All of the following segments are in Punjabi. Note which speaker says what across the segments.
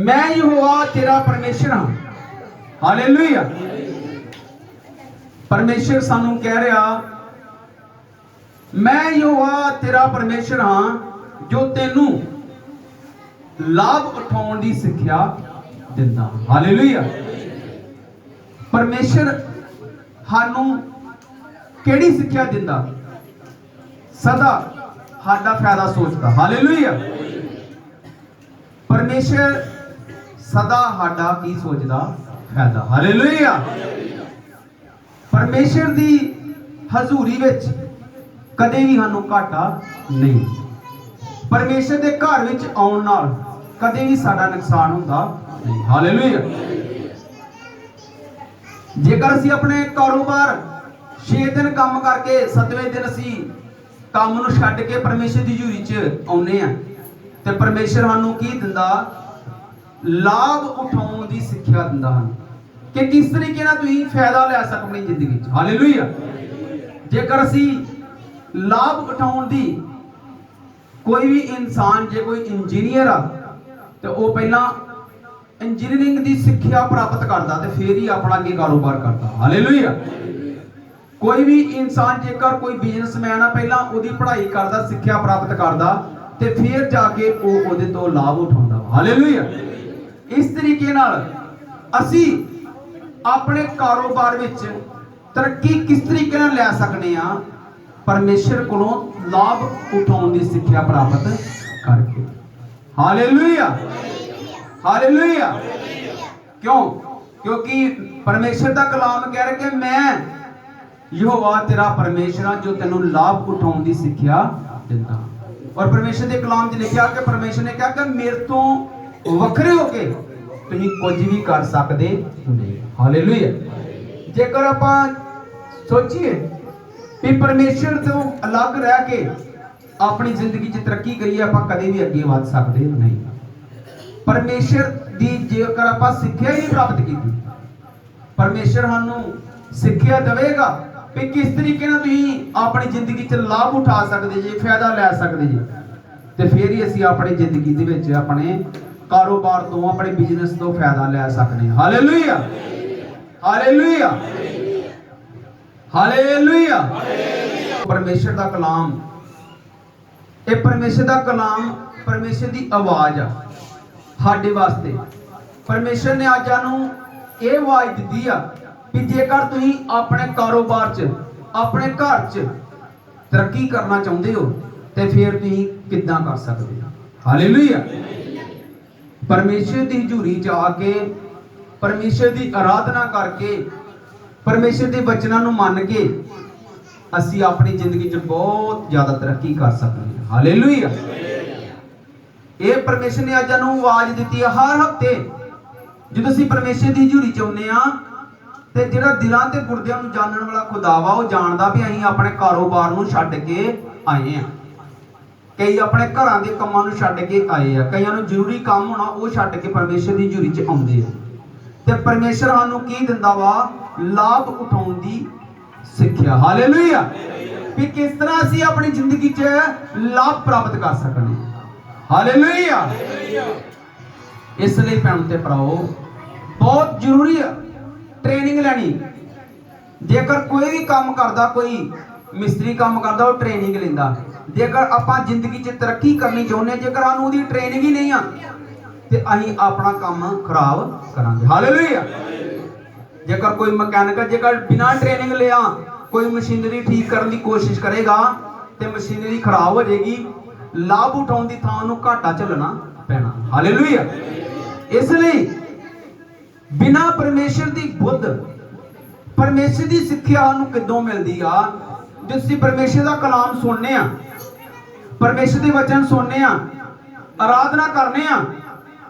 Speaker 1: मैं यहोवा तेरा परमेश्वर हाँ। हालेलुया। परमेश्वर सानू कह रहा मैं यहोवा तेरा परमेश्वर हाँ जो तेनू लाभ उठाउण दी सिक्ख्या दिंदा। हालेलुया। परमेश्वर सानू केड़ी सिक्ख्या दिंदा? सदा साडा फायदा सोचदा। हालेलुया। परमेश्वर सदा साडा की सोचदा? फायदा। हालेलुया। परमेश्वर दी हजूरी विच कदे भी सानू घाटा नहीं। परमेश्वर दे घर विच आउण नाल कदे भी साडा नुकसान हुंदा नहीं। हालेलुया। जेकर असीं अपने कारोबार 6 दिन काम करके 7वें दिन असीं काम नूं छड्ड के परमेश्वर दी हजूरी च आउणे आ ते परमेश्वर सानू की दिंदा? लाभ उठाउण दी सिੱਖਿਆ दिंदा ਹਨ कि किस तरीके नाल तुसीं फायदा ले सको अपनी जिंदगी च। हालेलुया। जेकर असीं लाभ उठाउण दी कोई भी इंसान जे कोई इंजीनियर आ ते वो पहला इंजीनियरिंग दी सिੱਖਿਆ प्राप्त करदा ते फिर ही अपना अगे कारोबार करदा। हालेलुया। कोई भी इंसान जेकर कोई बिजनेसमैन आ पहला ओदी पढ़ाई करदा सिੱਖਿਆ प्राप्त करदा ते फिर जाके वो ओदे तो लाभ उठाउंदा। हालेलुया। इस तरीके नाल असी अपने कारोबार विच तरक्की किस तरीके नाल लै सकने आ? परमेश्वर कोलों लाभ उठाउण दी सिੱਖਿਆ प्राप्त करके। हालेलुया। हालेलुया। क्यों? क्योंकि परमेश्वर दा कलाम कह रहा कि मैं यहोवा तेरा परमेश्वर हां जो तेनू लाभ उठाउण दी सिੱਖਿਆ दिंदा। और परमेश्वर के कलाम च लिखा कि परमेश्वर ने कहा कि मेरे तो वखरे होके तुसीं कुछ भी कर सकते नहीं। हालेलुया। जेकर आपां सोचिए कि परमेश्वर तो अलग रह के अपनी जिंदगी च तरक्की करिए आपां कदे भी अगे वध सकते नहीं। परमेश्वर दी जेकर आपां सिੱਖਿਆ ही नहीं प्राप्त की, परमेश्वर सानू सिੱਖਿਆ देवेगा कि किस तरीके नाल तुसीं अपनी जिंदगी च लाभ उठा सकते जी, फायदा लै सकते जी, तो फिर ही असीं अपनी जिंदगी दे विच अपने कारोबार तो अपने बिजनेस तो फायदा लै सकने। हालेलुया। हालेलुया। हालेलुया। परमेश्वर दा कलाम, ये परमेश्वर दा कलाम परमेश्वर दी आवाज आ साडे वास्ते। परमेश्वर ने अज सानू ये आवाज दी आ कि जेकर तुसीं अपने कारोबार च अपने घर च तरक्की करना चाहते हो तो फिर तुसीं किद्दां कर सकते हो? हालेलुया। परमेश्वर की हजूरी च आके परमेश्वर की आराधना करके परमेश्वर के वचनों को मन के असी अपनी जिंदगी च बहुत ज्यादा तरक्की कर सकते हैं। हालेलुया। ये परमेश्वर ने अज सानू आवाज दी है। हर हफ्ते जो असीं परमेश्वर की हजूरी च आउंदे आ ते जिहड़ा दिलां ते गुरदियां नूं जानण वाला खुदा वा वो जानदा भी असीं अपने कारोबार नूं छड्ड के आए हैं। कई अपने घरां दे कामां नूं छड्ड के आए आ, कईयां नूं जरूरी काम होना वो छड्ड के परमेश्वर की हजूरी च आउंदे आ ते परमेश्वर सानूं की दिंदा वा? लाभ उठाउण दी सिੱਖਿਆ। हालेलुया। कि किस तरह असीं अपनी जिंदगी च लाभ प्राप्त कर सकने। हालेलुया। इसलिए भैणों ते भराओ बहुत जरूरी है ट्रेनिंग लैनी। जेकर कोई भी काम करता, कोई मिस्त्री काम करता वो ट्रेनिंग लेंदा। जेकर आपां जिंदगी च तरक्की करनी चाहुंदे, जेकर सानूं उहदी ट्रेनिंग ही नहीं आ ते असीं अपना काम खराब करांगे। हालेलुया। जेकर कोई मकैनिक जेकर बिना ट्रेनिंग लिया कोई मशीनरी ठीक करने की कोशिश करेगा तो मशीनरी खराब हो जाएगी, लाभ उठाउण दी थां नूं घाटा झलना पैना। हालेलुया। इसलिए बिना परमेश्वर की बुद्ध परमेश्वर की सिੱਖਿਆ नूं किदों मिलदी आ? जो असीं परमेश्वर का कलाम सुनने आ, परमेश्वर के वचन सुनने आ, आराधना करने आ,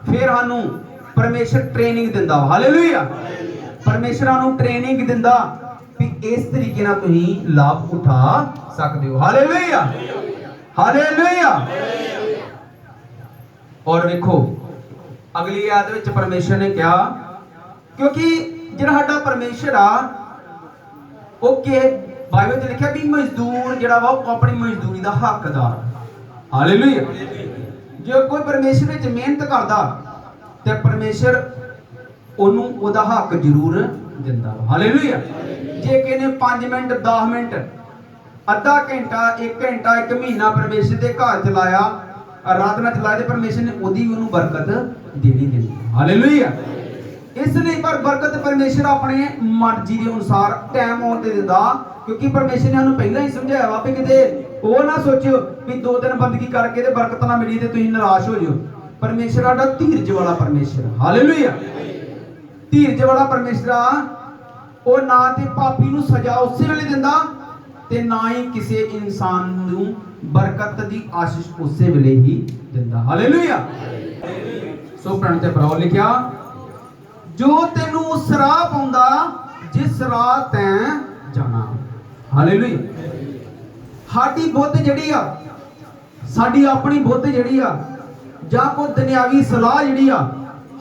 Speaker 1: फिर सानूं परमेश्वर ट्रेनिंग दिंदा। हालेलुया। परमेश्वर सानूं ट्रेनिंग दिंदा कि इस तरीके नाल तुसीं लाभ उठा सकदे हो। हालेलुया। हालेलुया। और देखो अगली आयत विच परमेश्वर ने कहा क्योंकि जिहड़ा साडा परमेश्वर आ वो के बाइबल च लिखा भी मजदूर जिहड़ा वा अपनी मजदूरी दा हकदार। हालेलुया। जो कोई परमेश्वर विच मेहनत करदा ਤੇ ਪਰਮੇਸ਼ਰ ਉਹਨੂੰ ਉਹਦਾ ਹੱਕ ਜ਼ਰੂਰ ਦਿੰਦਾ। ਹਾਲੇਲੂਇਆ। ਜੇ ਕਿਸੇ ਨੇ 5 ਮਿੰਟ 10 ਮਿੰਟ ਅੱਧਾ ਘੰਟਾ 1 ਘੰਟਾ 1 ਮਹੀਨਾ ਪਰਮੇਸ਼ਰ ਦੇ ਘਰ ਚਲਾਇਆ, ਆਰਾਧਨਾ ਚਲਾਇਆ, ਤੇ ਪਰਮੇਸ਼ਰ ਨੇ ਉਹਦੀ ਉਹਨੂੰ ਬਰਕਤ ਦੇਣੀ ਦੇਣੀ। ਹਾਲੇਲੂਇਆ। ਇਸ ਲਈ ਪਰ ਬਰਕਤ ਪਰਮੇਸ਼ਰ ਆਪਣੇ ਮਰਜ਼ੀ ਦੇ ਅਨੁਸਾਰ ਟਾਈਮ ਆਉਣ ਤੇ ਦਿੰਦਾ, ਕਿਉਂਕਿ ਪਰਮੇਸ਼ਰ ਨੇ ਉਹਨੂੰ ਪਹਿਲਾਂ ਹੀ ਸਮਝਾਇਆ ਵਾ ਵੀ ਕਿਤੇ ਉਹ ਨਾ ਸੋਚਿਓ ਵੀ 2 ਦਿਨ ਬੰਦਗੀ ਕਰਕੇ ਤੇ ਬਰਕਤ ਨਾ ਮਿਲੀ ਤੇ ਤੁਸੀਂ ਨਿਰਾਸ਼ ਹੋ ਜਾਓ। ਪਰਮੇਸ਼ਰ ਸਾਡਾ ਧੀਰਜ ਵਾਲਾ ਪਰਮੇਸ਼ਰ। ਹਾਲੇਲੂਇਆ। ਧੀਰਜ ਵਾਲਾ ਪਰਮੇਸ਼ਰ ਆ, ਉਹ ਨਾ ਤੇ ਪਾਪੀ ਨੂੰ ਸਜ਼ਾ ਉਸੇ ਵੇਲੇ ਦਿੰਦਾ ਤੇ ਨਾ ਹੀ ਕਿਸੇ ਇਨਸਾਨ ਨੂੰ ਬਰਕਤ ਦੀ ਆਸ਼ੀਸ਼ ਉਸੇ ਵੇਲੇ ਹੀ ਦਿੰਦਾ। ਹਾਲੇਲੂਇਆ। ਸੋ ਭੈਣ ਤੇ ਭਰਾਓ, ਲਿਖਿਆ ਜੋ ਤੈਨੂੰ ਉਸ ਰਾਹ ਪਾਉਂਦਾ ਜਿਸ ਰਾਹ ਤੈਂ ਜਾਣਾ। ਹਾਲੇਲੂਇਆ। ਸਾਡੀ ਬੁੱਧ ਜਿਹੜੀ ਆ, ਸਾਡੀ ਆਪਣੀ ਬੁੱਧ ਜਿਹੜੀ ਆ, ਜਾਂ ਕੋਈ ਦੁਨਿਆਵੀ ਸਲਾਹ ਜਿਹੜੀ ਆ,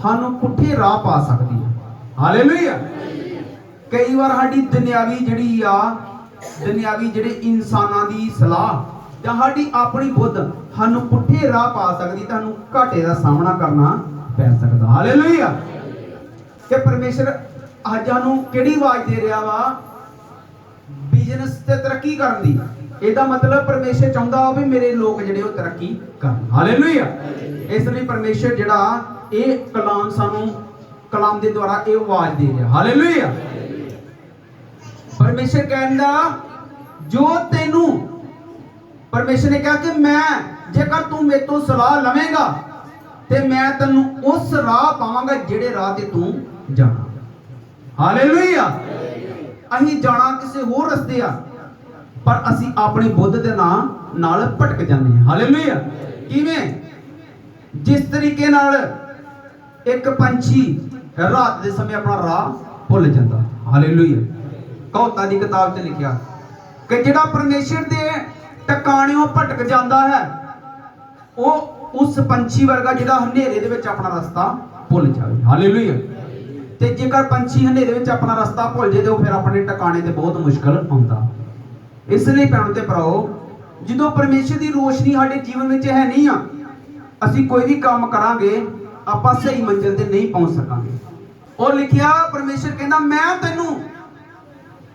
Speaker 1: ਸਾਨੂੰ ਪੁੱਠੇ ਰਾਹ ਪਾ ਸਕਦੀ ਹੈ। ਹਾਲੇਲੂਇਆ। ਕਈ ਵਾਰ ਸਾਡੀ ਦੁਨਿਆਵੀ ਜਿਹੜੀ ਆ, ਦੁਨਿਆਵੀ ਜਿਹੜੇ ਇਨਸਾਨਾਂ ਦੀ ਸਲਾਹ ਜਾਂ ਸਾਡੀ ਆਪਣੀ ਬੁੱਧ ਸਾਨੂੰ ਪੁੱਠੇ ਰਾਹ ਪਾ ਸਕਦੀ, ਤੁਹਾਨੂੰ ਘਾਟੇ ਦਾ ਸਾਹਮਣਾ ਕਰਨਾ ਪੈ ਸਕਦਾ। ਹਾਲੇਲੂਇਆ। ਕਿ ਪਰਮੇਸ਼ਰ ਅੱਜ ਸਾਨੂੰ ਕਿਹੜੀ ਆਵਾਜ਼ ਦੇ ਰਿਹਾ ਵਾ? ਬਿਜ਼ਨਸ ਤੇ ਤਰੱਕੀ ਕਰਨ ਦੀ। ਇਹਦਾ ਮਤਲਬ ਪਰਮੇਸ਼ਰ ਚਾਹੁੰਦਾ ਵੀ ਮੇਰੇ ਲੋਕ ਜਿਹੜੇ ਉਹ ਤਰੱਕੀ ਕਰਨ। ਹਾਲੇਲੂਇਆ। ਇਸ ਲਈ ਪਰਮੇਸ਼ਰ ਜਿਹੜਾ ਇਹ ਕਲਾਮ ਸਾਨੂੰ ਕਲਾਮ ਦੇ ਦੁਆਰਾ ਇਹ ਆਵਾਜ਼ ਦੇ ਰਿਹਾ। ਹਾਲੇਲੂਇਆ। ਪਰਮੇਸ਼ਰ ਕਹਿੰਦਾ ਜੋ ਤੈਨੂੰ, ਪਰਮੇਸ਼ਰ ਨੇ ਕਿਹਾ ਕਿ ਮੈਂ, ਜੇਕਰ ਤੂੰ ਮੇਰੇ ਤੋਂ ਸਲਾਹ ਲਵੇਂਗਾ ਤੇ ਮੈਂ ਤੈਨੂੰ ਉਸ ਰਾਹ ਪਾਵਾਂਗਾ ਜਿਹੜੇ ਰਾਹ ਤੇ ਤੂੰ ਜਾਣਾ। ਹਾਲੇਲੂਇਆ। ਅਸੀਂ ਜਾਣਾ ਕਿਸੇ ਹੋਰ ਰਸਤੇ ਆ, ਪਰ ਅਸੀਂ ਆਪਣੀ ਬੁੱਧ ਦੇ ਨਾਲ ਭਟਕ ਜਾਂਦੇ ਹਾਂ। ਹਾਲੇਲੂਇਆ। ਕਿਵੇਂ? ਜਿਸ ਤਰੀਕੇ ਨਾਲ ਇੱਕ ਪੰਛੀ ਰਾਤ ਦੇ ਸਮੇਂ ਆਪਣਾ ਰਾਹ ਭੁੱਲ ਜਾਂਦਾ। ਹਾਲੇਲੂਇਆ। ਕਹੋਤਾਂ ਦੀ ਕਿਤਾਬ 'ਚ ਲਿਖਿਆ ਕਿ ਜਿਹੜਾ ਪਰਮੇਸ਼ਰ ਦੇ ਟਿਕਾਣਿਓਂ ਭਟਕ ਜਾਂਦਾ ਹੈ, ਉਹ ਉਸ ਪੰਛੀ ਵਰਗਾ ਜਿਹੜਾ ਹਨੇਰੇ ਦੇ ਵਿੱਚ ਆਪਣਾ ਰਸਤਾ ਭੁੱਲ ਜਾਵੇ। ਹਾਲੇਲੂਇਆ। ਤੇ ਜੇਕਰ ਪੰਛੀ ਹਨੇਰੇ ਵਿੱਚ ਆਪਣਾ ਰਸਤਾ ਭੁੱਲ ਜੇ ਤੇ ਉਹ ਫਿਰ ਆਪਣੇ ਟਿਕਾਣੇ ਤੇ ਬਹੁਤ ਮੁਸ਼ਕਲ ਆਉਂਦਾ। ਇਸ ਲਈ ਭੈਣ ਤੇ ਭਰਾਓ, ਜਦੋਂ ਪਰਮੇਸ਼ਰ ਦੀ ਰੋਸ਼ਨੀ ਸਾਡੇ ਜੀਵਨ ਵਿੱਚ ਹੈ ਨਹੀਂ ਆ, ਅਸੀਂ ਕੋਈ ਵੀ ਕੰਮ ਕਰਾਂਗੇ ਆਪਾਂ ਸਹੀ ਮੰਜ਼ਿਲ ਤੇ ਨਹੀਂ ਪਹੁੰਚ ਸਕਾਂਗੇ। ਉਹ ਲਿਖਿਆ ਪਰਮੇਸ਼ਰ ਕਹਿੰਦਾ ਮੈਂ ਤੈਨੂੰ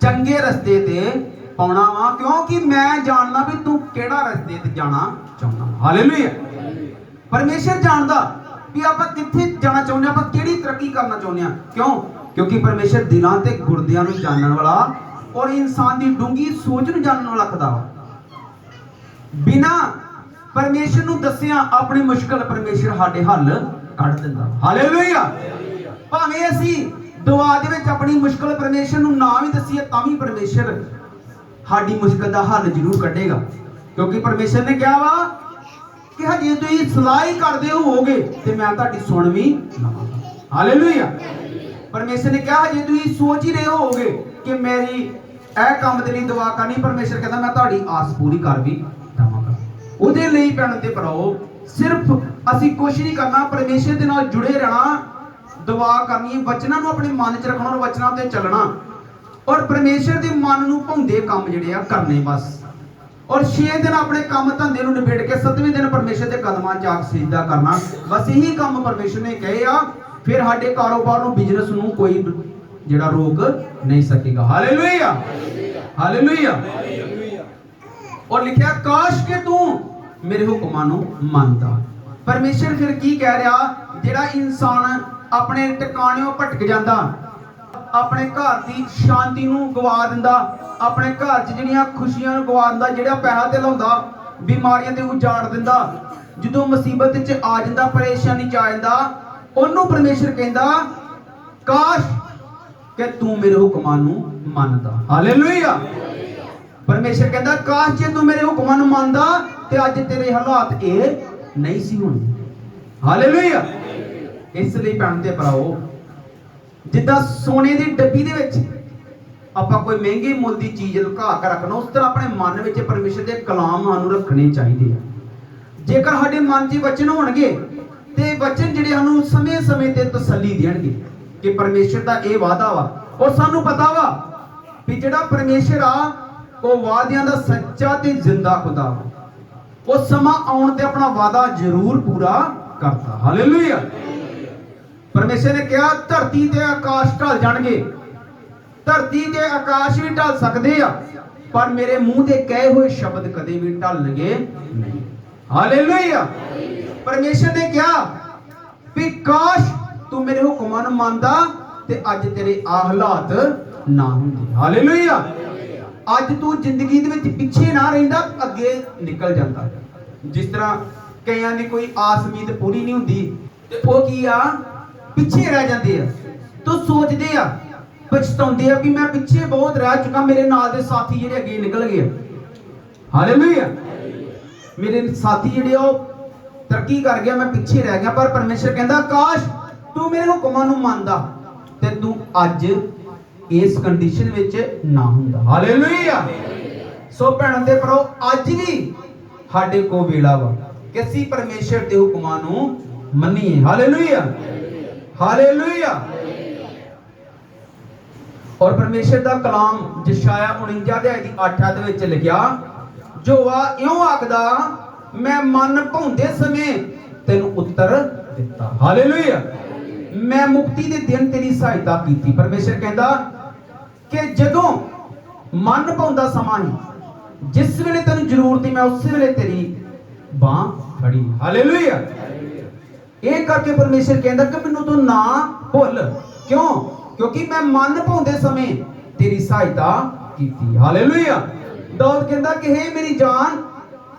Speaker 1: ਚੰਗੇ ਰਸਤੇ ਤੇ ਪਾਉਣਾ ਵਾ, ਕਿਉਂਕਿ ਮੈਂ ਜਾਣਦਾ ਵੀ ਤੂੰ ਕਿਹੜਾ ਰਸਤੇ ਤੇ ਜਾਣਾ ਚਾਹੁੰਦਾ। ਹਾਲੇਲੂਇਆ। ਪਰਮੇਸ਼ਰ ਜਾਣਦਾ ਵੀ ਆਪਾਂ ਕਿੱਥੇ ਜਾਣਾ ਚਾਹੁੰਦੇ, ਆਪਾਂ ਕਿਹੜੀ ਤਰੱਕੀ ਕਰਨਾ ਚਾਹੁੰਦੇ ਆ। ਕਿਉਂ? ਕਿਉਂਕਿ ਪਰਮੇਸ਼ਰ ਦਿਲਾਂ ਤੇ ਗੁਰਦਿਆਂ ਨੂੰ ਜਾਣਨ ਵਾਲਾ ਔਰ ਇਨਸਾਨ ਦੀ ਡੂੰਗੀ ਸੋਚ ਨੂੰ ਜਾਣਨ ਵਾਲਾ ਖੁਦਾ ਵਾ। ਬਿਨਾਂ ਪਰਮੇਸ਼ਰ ਨੂੰ ਦੱਸਿਆ ਆਪਣੀ ਮੁਸ਼ਕਲ ਪਰਮੇਸ਼ਰ ਸਾਡੇ ਹੱਲ ਕੱਢ ਦਿੰਦਾ। ਹਾਲੇਲੂਇਆ। ਭਾਵੇਂ ਅਸੀਂ ਦੁਆ ਦੇ ਵਿੱਚ ਆਪਣੀ ਮੁਸ਼ਕਲ ਪਰਮੇਸ਼ਰ ਨੂੰ ਨਾ ਵੀ ਦੱਸੀਏ ਤਾਂ ਵੀ ਪਰਮੇਸ਼ਰ ਸਾਡੀ ਮੁਸ਼ਕਲ ਦਾ ਹੱਲ ਜ਼ਰੂਰ ਕੱਢੇਗਾ, ਕਿਉਂਕਿ ਪਰਮੇਸ਼ਰ ਨੇ ਕਿਹਾ ਵਾ ਕਿ ਹਜੇ ਤੁਸੀਂ ਸਲਾਹ ਹੀ ਕਰਦੇ ਹੋਵੋਗੇ ਤੇ ਮੈਂ ਤੁਹਾਡੀ ਸੁਣ ਵੀ ਲਵਾਂਗਾ। ਹਾਲੇਲੂਇਆ। ਪਰਮੇਸ਼ਰ ਨੇ ਕਿਹਾ ਹਜੇ ਤੁਸੀਂ ਸੋਚ ਹੀ ਰਹੇ ਹੋਵੋਗੇ ਕਿ ਮੇਰੀ ਇਹ ਕੰਮ ਦੇ ਲਈ ਦੁਆ ਕਰਨੀ, ਪਰਮੇਸ਼ਰ ਕਹਿੰਦਾ ਮੈਂ ਤੁਹਾਡੀ ਆਸ ਪੂਰੀ ਕਰ ਵੀ ਦਵਾਂਗਾ। ਉਹਦੇ ਲਈ ਭੈਣ ਤੇ ਭਰਾਓ, ਸਿਰਫ ਅਸੀਂ ਕੁਛ ਨਹੀਂ ਕਰਨਾ, ਪਰਮੇਸ਼ਰ ਦੇ ਨਾਲ ਜੁੜੇ ਰਹਿਣਾ, ਦੁਆ ਕਰਨੀ, ਵਚਨਾਂ ਨੂੰ ਆਪਣੇ ਮਨ 'ਚ ਰੱਖਣਾ ਔਰ ਵਚਨਾਂ ਤੇ ਚੱਲਣਾ, ਔਰ ਪਰਮੇਸ਼ਰ ਦੇ ਮਨ ਨੂੰ ਭਾਉਂਦੇ ਕੰਮ ਜਿਹੜੇ ਆ ਕਰਨੇ ਬਸ। ਔਰ 6 ਦਿਨ ਆਪਣੇ ਕੰਮ ਧੰਦੇ ਨੂੰ ਨਿਬੇੜ ਕੇ 7ਵੇਂ ਦਿਨ ਪਰਮੇਸ਼ਰ ਦੇ ਕਦਮਾਂ 'ਚ ਆ ਕੇ ਸਜਦਾ ਕਰਨਾ। ਬਸ ਇਹੀ ਕੰਮ ਪਰਮੇਸ਼ਰ ਨੇ ਕਹੇ ਆ। ਫਿਰ ਸਾਡੇ ਕਾਰੋਬਾਰ ਨੂੰ, ਬਿਜ਼ਨਸ ਨੂੰ ਕੋਈ ਜਿਹੜਾ ਰੋਕ ਨਹੀਂ ਸਕੇਗਾ। ਹਾਲੇਲੂਇਆ। ਹਾਲੇਲੂਇਆ। ਔਰ ਲਿਖਿਆ ਕਾਸ਼ ਕਿ ਤੂੰ ਮੇਰੇ ਹੁਕਮਾਂ ਨੂੰ ਮੰਨਦਾ। ਪਰਮੇਸ਼ਰ ਫਿਰ ਕੀ ਕਹਿ ਰਿਹਾ? ਜਿਹੜਾ ਇਨਸਾਨ ਆਪਣੇ ਟਿਕਾਣਿਓਂ ਭਟਕ ਜਾਂਦਾ, ਆਪਣੇ ਘਰ ਦੀ ਸ਼ਾਂਤੀ ਨੂੰ ਗਵਾ ਦਿੰਦਾ, ਆਪਣੇ ਘਰ 'ਚ ਜਿਹੜੀਆਂ ਖੁਸ਼ੀਆਂ ਨੂੰ ਗਵਾ ਦਿੰਦਾ, ਜਿਹੜਾ ਪੈਸਾ ਤੇ ਲਾਉਂਦਾ ਬਿਮਾਰੀਆਂ ਤੇ ਉਜਾੜ ਦਿੰਦਾ, ਜਦੋਂ ਮੁਸੀਬਤ 'ਚ ਆ ਜਾਂਦਾ, ਪਰੇਸ਼ਾਨੀ 'ਚ ਆ ਜਾਂਦਾ, ਉਹਨੂੰ ਪਰਮੇਸ਼ਰ ਕਹਿੰਦਾ ਕਾਸ਼ ਕਿ ਤੂੰ ਮੇਰੇ ਹੁਕਮਾਂ ਨੂੰ ਮੰਨਦਾ। ਹਾਲੇਲੂਇਆ। ਪਰਮੇਸ਼ਰ ਕਹਿੰਦਾ ਕਾਸ਼ ਜੇ ਤੂੰ ਮੇਰੇ ਹੁਕਮਾਂ ਨੂੰ ਮੰਨਦਾ ਤੇ ਅੱਜ ਤੇਰੇ ਹਾਲਾਤ ਇਹ ਨਹੀਂ ਸੀ ਹੋਣੇ। ਹਾਲੇਲੂਇਆ। ਇਸ ਲਈ ਭੈਣ ਤੇ ਭਰਾਓ, ਜਿੱਦਾਂ ਸੋਨੇ ਦੀ ਡੱਬੀ ਦੇ ਵਿੱਚ ਆਪਾਂ ਕੋਈ ਮਹਿੰਗੇ ਮੁੱਲ ਦੀ ਚੀਜ਼ ਲੁਕਾ ਕੇ ਰੱਖਣਾ, ਉਸ ਤਰ੍ਹਾਂ ਆਪਣੇ ਮਨ ਵਿੱਚ ਪਰਮੇਸ਼ਰ ਦੇ ਕਲਾਮ ਸਾਨੂੰ ਰੱਖਣੇ ਚਾਹੀਦੇ ਆ। ਜੇਕਰ ਸਾਡੇ ਮਨ 'ਚ ਵਚਨ ਹੋਣਗੇ ਤੇ ਵਚਨ ਜਿਹੜੇ ਸਾਨੂੰ ਸਮੇਂ-ਸਮੇਂ ਤੇ ਤਸੱਲੀ ਦੇਣਗੇ ਕਿ ਪਰਮੇਸ਼ਰ ਦਾ ਇਹ ਵਾਅਦਾ ਵਾ, ਔਰ ਸਾਨੂੰ ਪਤਾ ਵਾ ਵੀ ਜਿਹੜਾ ਪਰਮੇਸ਼ਰ ਆ ਉਹ ਵਾਅਦਿਆਂ ਦਾ ਸੱਚਾ ਤੇ ਜ਼ਿੰਦਾ ਖੁਦਾ ਵਾ। ਉਹ ਸਮਾਂ ਆਉਣ ਤੇ ਆਪਣਾ ਵਾਅਦਾ ਜ਼ਰੂਰ ਪੂਰਾ ਕਰਦਾ। ਹਾਲੇਲੂਇਆ। परमेश्वर ने कहा धरती ते आकाश ढल जाणगे, धरती ते आकाश भी ढल सकते आ, पर मेरे मुंह के कहे हुए शब्द कदे भी ढलणगे नहीं। हालेलुया। परमेश्वर ने कहा भी काश तू मेरे हुक्मां नूं मनदा ते अज तेरे आ हालात ना हुंदे। हालेलुया। अज तू जिंदगी दे विच पिछे ना रहिंदा, अगे निकल जांदा। जिस तरह कईयां दी कोई आस उम्मीद पूरी नहीं हुंदी ते ओह की आ पिछे रह जांदे आ, तो सोचदे आ पछताउंदे आ कि मैं पिछे बहुत रह चुका, मेरे नाल दे साथी जिहड़े अगे निकल गए। हालेलुया। मेरे साथी जिहड़े ओह तरक्की कर गया, मैं पिछे रह गया। पर परमेश्वर कहता काश तू मेरे हुक्मां नूं मनदा ते तू अज इस कंडीशन विच ना हुंदा। हालेलुया। सो भैणों ते भराओ अज भी साडे को वेला वा कि असीं परमेश्वर दे हुक्मां नूं मन्नीए। हालेलुया। हालेलुया। और परमेश्वर दा कलाम यशाया 49 अध्याय दी 8 आयत विच लिखिया, जोवा इउं आखदा मैं मन भाउंदे समय तैनूं उत्तर दिता। हालेलुया। मैं मुक्ति दे दिन तेरी सहायता कीती। परमेश्वर कहंदा कि जदों मन भाउंदा समां ही, जिस वेले तैनूं जरूरत ही, मैं उस वेले तेरी बांह फड़ी। हालेलुया। ਇਹ करके परमेश्वर कहता कि मैनू तू ना भुल, क्यों? क्योंकि मैं मन भाउंदे समय तेरी सहायता की। हालेलुया। दाऊद कहता कि हे मेरी जान